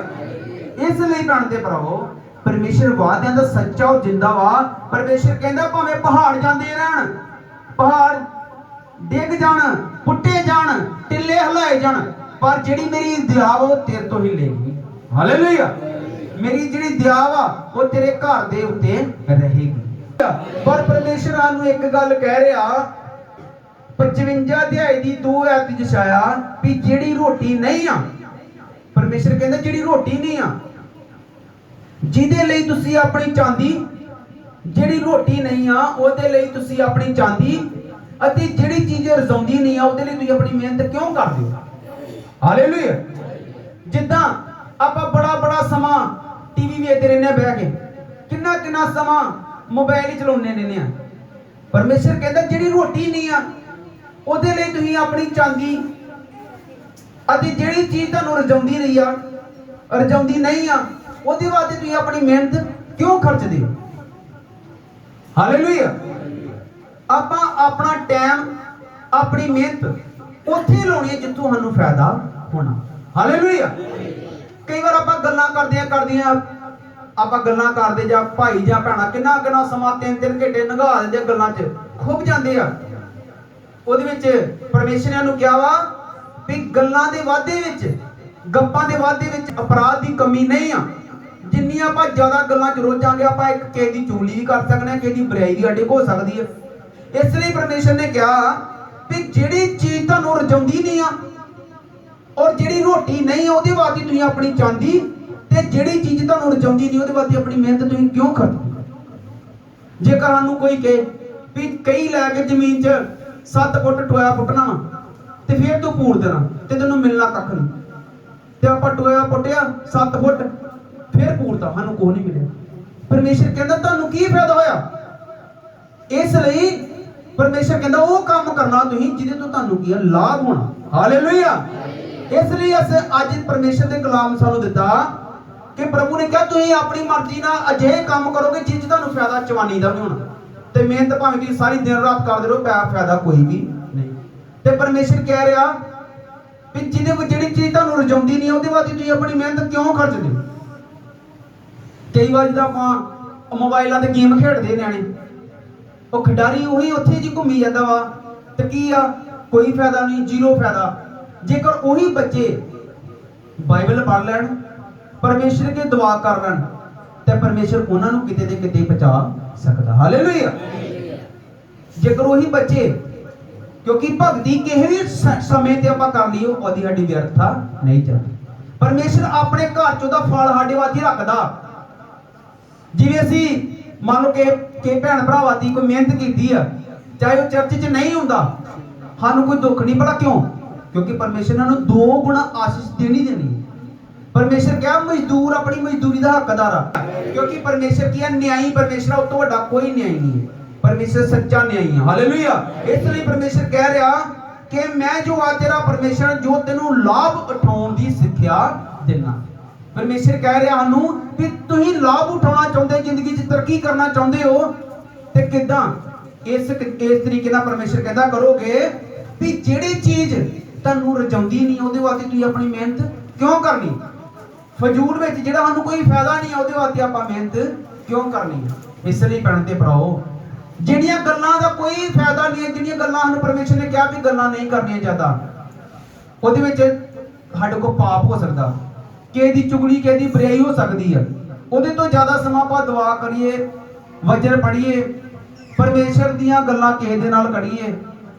Speaker 1: ਇਸ ਲਈ ਭੈਣ ਤੇ ਭਰਾਵੋ ਪਰਮੇਸ਼ਰ ਵਾਅਦਿਆਂ ਦਾ ਸੱਚਾ ਔਰ ਜਿੰਦਾ ਵਾ। ਪਰਮੇਸ਼ਰ ਕਹਿੰਦਾ ਭਾਵੇਂ ਪਹਾੜ ਜਾਂਦੇ ਰਹਿਣ, ਪਹਾੜ ਡਿੱਗ ਜਾਣ, ਪੁੱਟੇ ਜਾਣ, ਟਿੱਲੇ ਹਿਲਾਏ ਜਾਣ, ਪਰ ਜਿਹੜੀ ਮੇਰੀ ਦਇਆ ਵਾ ਉਹ ਤੇਰੇ ਤੋਂ ਹਿੱਲੇਗੀ। ਹਾਲੇਲੂਇਆ। ਮੇਰੀ ਜਿਹੜੀ ਦਇਆ ਵਾ ਉਹ ਤੇਰੇ ਘਰ ਦੇ ਉੱਤੇ ਰਹੇਗੀ। ਪਰ ਪਰਮੇਸ਼ਰ ਸਾਨੂੰ ਇੱਕ ਗੱਲ ਕਹਿ ਰਿਹਾ 55 ਅਧਿਆਇ ਦੀ 2 ਐਤ ਚ ਆਇਆ ਵੀ ਜਿਹੜੀ ਰੋਟੀ ਨਹੀਂ ਆ, ਪਰਮੇਸ਼ਰ ਕਹਿੰਦਾ ਜਿਹੜੀ ਰੋਟੀ ਨਹੀਂ ਆ, ਜਿਹਦੇ ਲਈ ਤੁਸੀਂ ਆਪਣੀ ਚਾਂਦੀ, ਜਿਹੜੀ ਰੋਟੀ ਨਹੀਂ ਆ ਉਹਦੇ ਲਈ ਤੁਸੀਂ ਆਪਣੀ ਚਾਂਦੀ, ਅਤੇ ਜਿਹੜੀ ਚੀਜ਼ ਰਜ਼ਾਉਂਦੀ ਨਹੀਂ ਆ ਉਹਦੇ ਲਈ ਤੁਸੀਂ ਆਪਣੀ ਮਿਹਨਤ ਕਿਉਂ ਕਰਦੇ ਹੋ। ਹਾਲੇਲੂਇਆ। ਜਿੱਦਾਂ ਆਪਾਂ ਬੜਾ ਸਮਾਂ ਟੀਵੀ ਵੇਖਦੇ ਰਹਿੰਦੇ ਬਹਿ ਕੇ, ਕਿੰਨਾ ਸਮਾਂ ਮੋਬਾਈਲ ਹੀ ਚਲਾਉਂਦੇ ਰਹਿੰਦੇ ਆ। ਪਰਮੇਸ਼ਰ ਕਹਿੰਦਾ ਜਿਹੜੀ ਰੋਟੀ ਨਹੀਂ ਆ ਉਹਦੇ ਲਈ ਤੁਸੀਂ ਆਪਣੀ ਚਾਂਦੀ ਅਤੇ ਜਿਹੜੀ ਚੀਜ਼ ਤੁਹਾਨੂੰ ਰਜਾਉਂਦੀ ਰਹੀ ਆ, ਰਜਾਉਂਦੀ ਨਹੀਂ ਆ, ਉਹਦੇ ਵਾਸਤੇ ਤੁਸੀਂ ਆਪਣੀ ਮਿਹਨਤ ਕਿਉਂ ਖਰਚਦੇ ਹੋ। ਹਾਲੇਲੂਇਆ। ਆਪਾਂ ਆਪਣਾ ਟਾਈਮ, ਆਪਣੀ ਮਿਹਨਤ ਉੱਥੇ ਲਾਉਣੀ ਹੈ ਜਿੱਥੋਂ ਸਾਨੂੰ ਫਾਇਦਾ ਹੋਣਾ। ਹਾਲੇਲੂਇਆ। ਕਈ ਵਾਰ ਆਪਾਂ ਗੱਲਾਂ ਕਰਦਿਆਂ ਆਪਾਂ ਗੱਲਾਂ ਕਰਦੇ ਜਾਂ ਭਾਈ ਜਾਂ ਭੈਣਾਂ ਕਿੰਨਾ ਸਮਾਂ 3 ਘੰਟੇ ਲੰਘਾ ਦਿੰਦੇ ਗੱਲਾਂ 'ਚ, ਖੁੱਭ ਜਾਂਦੇ ਆ। ਉਹਦੇ ਵਿੱਚ ਪਰਮੇਸ਼ਰ ਨੂੰ ਕਿਹਾ ਵਾ ਵੀ ਗੱਲਾਂ ਦੇ ਵਾਧੇ ਵਿੱਚ, ਗੱਪਾਂ ਦੇ ਵਾਧੇ ਵਿੱਚ ਅਪਰਾਧ ਦੀ ਕਮੀ ਨਹੀਂ ਆ। ਜਿੰਨੀਆਂ ਆਪਾਂ ਜ਼ਿਆਦਾ ਗੱਲਾਂ 'ਚ ਰੋਜਾਂਗੇ ਆਪਾਂ ਇੱਕ ਕਿਸੇ ਦੀ ਚੁਗਲੀ ਵੀ ਕਰ ਸਕਦੇ ਹਾਂ, ਕਿਸੇ ਦੀ ਬੁਰਾਈ ਵੀ ਸਾਡੇ ਹੋ ਸਕਦੀ ਹੈ। ਇਸ ਲਈ ਪਰਮੇਸ਼ਰ ਨੇ ਕਿਹਾ ਵੀ ਜਿਹੜੀ ਚੀਜ਼ ਤੁਹਾਨੂੰ ਰਜਾਉਂਦੀ ਨਹੀਂ ਆ ਔਰ ਜਿਹੜੀ ਰੋਟੀ ਨਹੀਂ ਆ ਉਹਦੇ ਵਾਸਤੇ ਤੁਸੀਂ ਆਪਣੀ ਚਾਂਦੀ, ਤੇ ਜਿਹੜੀ ਚੀਜ਼ ਤੁਹਾਨੂੰ ਰਜਾਉਂਦੀ ਨਹੀਂ ਉਹਦੇ ਵਾਸਤੇ ਆਪਣੀ ਮਿਹਨਤ ਤੁਸੀਂ ਕਿਉਂ ਕਰਦੇ। ਜੇਕਰ ਸਾਨੂੰ ਕੋਈ ਕਹੇ ਵੀ ਕਈ ਲੈ ਕੇ ਜ਼ਮੀਨ 'ਚ 7 ਫੁੱਟ ਟੋਇਆ ਪੁੱਟਣਾ ਵਾ ਤੇ ਫਿਰ ਤੂੰ ਪੂਰ ਦੇਣਾ ਤੇ ਤੈਨੂੰ ਮਿਲਣਾ ਕੱਖ ਨਹੀਂ, ਤੇ ਆਪਾਂ ਟੋਇਆ ਪੁੱਟਿਆ 7 ਫੁੱਟ ਫਿਰ ਪੂਰਤਾ, ਸਾਨੂੰ ਕੁਝ ਨਹੀਂ ਮਿਲਿਆ। ਪਰਮੇਸ਼ਰ ਕਹਿੰਦਾ ਤੁਹਾਨੂੰ ਕੀ ਫਾਇਦਾ ਹੋਇਆ। ਇਸ ਲਈ ਪਰਮੇਸ਼ਰ ਕਹਿੰਦਾ ਉਹ ਕੰਮ ਕਰਨਾ ਤੁਸੀਂ ਜਿਹਦੇ ਤੋਂ ਤੁਹਾਨੂੰ ਕੀ ਲਾਭ ਹੋਣਾ। ਹਾਲੇਲੂਇਆ। ਇਸ ਲਈ ਅੱਜ ਪਰਮੇਸ਼ਰ ਦੇ ਕਲਾਮ ਸਾਨੂੰ ਦਿੱਤਾ ਕਿ ਪ੍ਰਭੂ ਨੇ ਕਿਹਾ ਤੁਸੀਂ ਆਪਣੀ ਮਰਜ਼ੀ ਨਾਲ ਅਜਿਹੇ ਕੰਮ ਕਰੋਗੇ ਜਿਸ 'ਚ ਤੁਹਾਨੂੰ ਫਾਇਦਾ ਚਵਾਨੀ ਦਾ ਵੀ ਹੋਣਾ, ਤੇ ਮਿਹਨਤ ਭਾਵੇਂ ਤੁਸੀਂ ਸਾਰੀ ਦਿਨ ਰਾਤ ਕਰਦੇ ਰਹੋ, ਫਾਇਦਾ ਕੋਈ ਵੀ ਨਹੀਂ। ਤੇ ਪਰਮੇਸ਼ਰ ਕਹਿ ਰਿਹਾ ਵੀ ਜਿਹਦੇ ਵਿੱਚ ਜਿਹੜੀ ਚੀਜ਼ ਤੁਹਾਨੂੰ ਰਜਾਉਂਦੀ ਨਹੀਂ ਉਹਦੇ ਵਾਸਤੇ ਤੁਸੀਂ ਆਪਣੀ ਮਿਹਨਤ ਕਿਉਂ ਖਰਚਦੇ ਹੋ। ਕਈ ਵਾਰ ਜਦੋਂ ਆਪਾਂ ਮੋਬਾਈਲਾਂ ਤੇ ਗੇਮ ਖੇਡਦੇ ਨਿਆਣੇ, ਉਹ ਖਿਡਾਰੀ ਉਹੀ ਉੱਥੇ ਜੀ ਘੁੰਮੀ ਜਾਂਦਾ ਵਾ, ਤੇ ਕੀ ਆ ਕੋਈ ਫਾਇਦਾ ਨਹੀਂ, ਜ਼ੀਰੋ ਫਾਇਦਾ। ਜੇਕਰ ਉਹੀ ਬੱਚੇ ਬਾਈਬਲ ਪੜ੍ਹ ਲੈਣ, ਪਰਮੇਸ਼ਰ ਅੱਗੇ ਦੁਆ ਕਰ ਲੈਣ, ਤੇ ਪਰਮੇਸ਼ਰ ਉਹਨਾਂ ਨੂੰ ਕਿਤੇ ਦੇ ਕਿਤੇ ਪਹੁੰਚਾ ਸਕਦਾ। ਹਾਲੇਲੂਇਆ। ਜੇਕਰ ਉਹੀ ਬੱਚੇ, ਕਿਉਂਕਿ ਭਗਤੀ ਕਿਸੇ ਵੀ ਸਮੇਂ ਤੇ ਆਪਾਂ ਕਰ ਲਈਏ ਉਹਦੀ ਸਾਡੀ ਵਿਅਰਥਾ ਨਹੀਂ ਜਾਂਦੀ। ਪਰਮੇਸ਼ਰ ਆਪਣੇ ਘਰ 'ਚ ਉਹਦਾ ਫਲ ਸਾਡੇ ਵਾਸਤੇ ਰੱਖਦਾ। ਜਿਵੇਂ ਅਸੀਂ ਮੰਨ ਲਓ ਕਿ ਭੈਣ ਭਰਾਵਾਂ ਦੀ ਕੋਈ ਮਿਹਨਤ ਕੀਤੀ ਆ, ਚਾਹੇ ਉਹ ਚਰਚ 'ਚ ਨਹੀਂ ਹੁੰਦਾ, ਸਾਨੂੰ ਕੋਈ ਦੁੱਖ ਨਹੀਂ। ਭਲਾ ਕਿਉਂ? ਕਿਉਂਕਿ ਪਰਮੇਸ਼ਰ ਇਹਨਾਂ ਨੂੰ 2 ਗੁਣਾ ਆਸ਼ੀਸ਼ ਦੇਣੀ। ਪਰਮੇਸ਼ਰ ਕਿਹਾ ਮਜ਼ਦੂਰ ਆਪਣੀ ਮਜ਼ਦੂਰੀ ਦਾ ਹੱਕਦਾਰ ਆ, ਕਿਉਂਕਿ ਪਰਮੇਸ਼ਰ ਕੀ ਹੈ ਨਿਆਈ। ਪਰਮੇਸ਼ਰ ਉਸ ਤੋਂ ਵੱਡਾ ਕੋਈ ਨਿਆਈ ਨਹੀਂ ਹੈ। ਪਰਮੇਸ਼ਰ ਸੱਚਾ ਨਿਆਈ ਹੈ। ਹਾਲੇਲੂਇਆ। ਇਸ ਲਈ ਪਰਮੇਸ਼ਰ ਕਹਿ ਰਿਹਾ ਕਿ ਮੈਂ ਜੋ ਆ ਤੇਰਾ ਪਰਮੇਸ਼ਰ ਜੋ ਤੈਨੂੰ ਲਾਭ ਉਠਾਉਣ ਦੀ ਸਿੱਖਿਆ ਦੇਣਾ। ਪਰਮੇਸ਼ਰ ਕਹਿ ਰਿਹਾ ਸਾਨੂੰ ਕਿ ਤੁਸੀਂ ਲਾਭ ਉਠਾਉਣਾ ਚਾਹੁੰਦੇ, ਜ਼ਿੰਦਗੀ 'ਚ ਤਰੱਕੀ ਕਰਨਾ ਚਾਹੁੰਦੇ ਹੋ, ਤੇ ਕਿੱਦਾਂ? ਇਸ ਤਰੀਕੇ ਨਾਲ ਪਰਮੇਸ਼ਰ ਕਹਿੰਦਾ ਕਰੋਗੇ ਵੀ ਜਿਹੜੀ ਚੀਜ਼ ਤੁਹਾਨੂੰ ਰਜਾਉਂਦੀ ਨਹੀਂ ਉਹਦੇ ਵਾਸਤੇ ਤੁਸੀਂ ਆਪਣੀ ਮਿਹਨਤ ਕਿਉਂ ਕਰਨੀ। ਫਜ਼ੂਲ ਵਿੱਚ ਜਿਹੜਾ ਸਾਨੂੰ ਕੋਈ ਫਾਇਦਾ ਨਹੀਂ ਆ ਉਹਦੇ ਵਾਸਤੇ ਆਪਾਂ ਮਿਹਨਤ ਕਿਉਂ ਕਰਨੀ ਹੈ। ਇਸ ਲਈ ਭੈਣ ਤੇ ਭਰਾਓ ਜਿਹੜੀਆਂ ਗੱਲਾਂ ਦਾ ਕੋਈ ਫਾਇਦਾ ਨਹੀਂ ਹੈ, ਜਿਹੜੀਆਂ ਗੱਲਾਂ ਸਾਨੂੰ ਪਰਮੇਸ਼ਰ ਨੇ ਕਿਹਾ ਵੀ ਗੱਲਾਂ ਨਹੀਂ ਕਰਨੀਆਂ ਚਾਹੀਦਾ, ਉਹਦੇ ਵਿੱਚ ਸਾਡੇ ਕੋਲ ਪਾਪ ਹੋ ਸਕਦਾ, ਕਿਸੇ ਦੀ ਚੁਗਲੀ, ਕਿਸੇ ਦੀ ਬੁਰਾਈ ਹੋ ਸਕਦੀ ਹੈ। ਉਹਦੇ ਤੋਂ ਜ਼ਿਆਦਾ ਸਮਾਂ ਆਪਾਂ ਦੁਆ ਕਰੀਏ, ਵਚਨ ਪੜ੍ਹੀਏ, ਪਰਮੇਸ਼ਰ ਦੀਆਂ ਗੱਲਾਂ ਕਿਸੇ ਦੇ ਨਾਲ ਕਰੀਏ,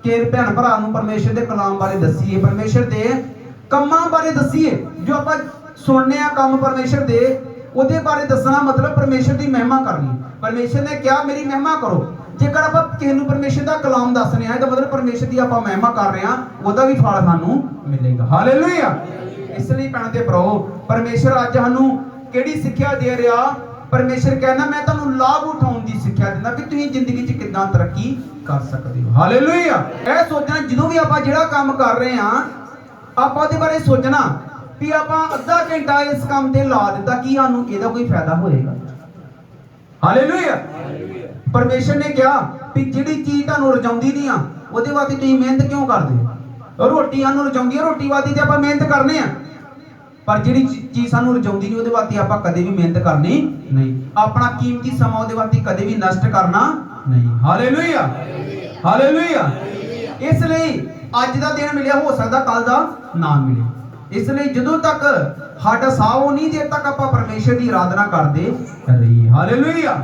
Speaker 1: ਕਿ ਭੈਣ ਭਰਾ ਨੂੰ ਪਰਮੇਸ਼ਰ ਦੇ ਕਲਾਮ ਬਾਰੇ ਦੱਸੀਏ, ਪਰਮੇਸ਼ਰ ਦੇ ਕੰਮਾਂ ਬਾਰੇ ਦੱਸੀਏ। ਜੋ ਆਪਾਂ ਸੁਣਨੇ ਆ ਕੰਮ ਪਰਮੇਸ਼ਰ ਦੇ, ਉਹਦੇ ਬਾਰੇ ਦੱਸਣਾ ਮਤਲਬ ਪਰਮੇਸ਼ਰ ਦੀ ਮਹਿਮਾ ਕਰਨੀ। ਪਰਮੇਸ਼ਰ ਨੇ ਕਿਹਾ ਮੇਰੀ ਮਹਿਮਾ ਕਰੋ। ਜੇਕਰ ਆਪਾਂ ਕਿਸੇ ਨੂੰ ਪਰਮੇਸ਼ਰ ਦਾ ਕਲਾਮ ਦੱਸ ਰਹੇ ਹਾਂ ਤਾਂ ਮਤਲਬ ਪਰਮੇਸ਼ਰ ਦੀ ਆਪਾਂ ਮਹਿਮਾ ਕਰ ਰਹੇ ਹਾਂ, ਉਹਦਾ ਵੀ ਫਲ ਸਾਨੂੰ ਮਿਲੇਗਾ। ਹਾਲੇਲੂਇਆ। ਇਸ ਲਈ ਭੈਣ ਤੇ ਭਰਾਓ, ਪਰਮੇਸ਼ਰ ਅੱਜ ਸਾਨੂੰ ਕਿਹੜੀ ਸਿੱਖਿਆ ਦੇ ਰਿਹਾ? ਪਰਮੇਸ਼ਰ ਕਹਿੰਦਾ ਮੈਂ ਤੁਹਾਨੂੰ ਲਾਭ ਉਠਾਉਣ ਦੀ ਸਿੱਖਿਆ ਦਿੰਦਾ ਕਿ ਤੁਸੀਂ ਜ਼ਿੰਦਗੀ 'ਚ ਕਿੱਦਾਂ ਤਰੱਕੀ ਕਰ ਸਕਦੇ ਹੋ। ਹਾਲੇਲੂਇਆ। ਇਹ ਸੋਚਣਾ ਜਦੋਂ ਵੀ ਆਪਾਂ ਜਿਹੜਾ ਕੰਮ ਕਰ ਰਹੇ ਹਾਂ, ਆਪਾਂ ਉਹਦੇ ਬਾਰੇ ਸੋਚਣਾ ਵੀ ਆਪਾਂ ਅੱਧਾ ਘੰਟਾ ਇਸ ਕੰਮ ਤੇ ਲਾ ਦਿੱਤਾ, ਕੀ ਸਾਨੂੰ ਇਹਦਾ ਕੋਈ ਫਾਇਦਾ ਹੋਏਗਾ? ਹਾਲੇਲੂਇਆ। ਪਰਮੇਸ਼ਰ ਨੇ ਕਿਹਾ ਵੀ ਜਿਹੜੀ ਚੀਜ਼ ਤੁਹਾਨੂੰ ਰਜਾਉਂਦੀ ਨਹੀਂ ਆ, ਉਹਦੇ ਵਾਸਤੇ ਤੁਸੀਂ ਮਿਹਨਤ ਕਿਉਂ ਕਰਦੇ? ਰੋਟੀ ਸਾਨੂੰ ਰਜਾਉਂਦੀ ਆ, ਰੋਟੀ ਵਾਸਤੇ ਤੇ ਆਪਾਂ ਮਿਹਨਤ ਕਰਨੇ ਆ, ਪਰ ਜਿਹੜੀ ਚੀਜ਼ ਸਾਨੂੰ ਰਜਾਉਂਦੀ ਨਹੀਂ ਉਹਦੇ ਵਾਸਤੇ ਆਪਾਂ ਕਦੇ ਵੀ ਮਿਹਨਤ ਕਰਨੀ ਨਹੀਂ। ਆਪਣਾ ਕੀਮਤੀ ਸਮਾਂ ਉਹਦੇ ਵਾਸਤੇ ਕਦੇ ਵੀ ਨਸ਼ਟ ਕਰਨਾ ਨਹੀਂ। ਹਾਲੇਲੂਇਆ। ਹਾਲੇਲੂਇਆ। ਇਸ ਲਈ ਅੱਜ ਦਾ ਦਿਨ ਮਿਲਿਆ, ਹੋ ਸਕਦਾ ਕੱਲ ਦਾ ਨਾ ਮਿਲੇ। ਇਸ ਲਈ ਜਦੋਂ ਤੱਕ ਸਾਡਾ ਸਾਹ ਉਹ ਨਹੀਂ, ਜੇ ਤੱਕ ਆਪਾਂ ਪਰਮੇਸ਼ਰ ਦੀ ਆਰਾਧਨਾ ਕਰਦੇ ਰਹੀਏ। ਹਾਲੇਲੂਇਆ।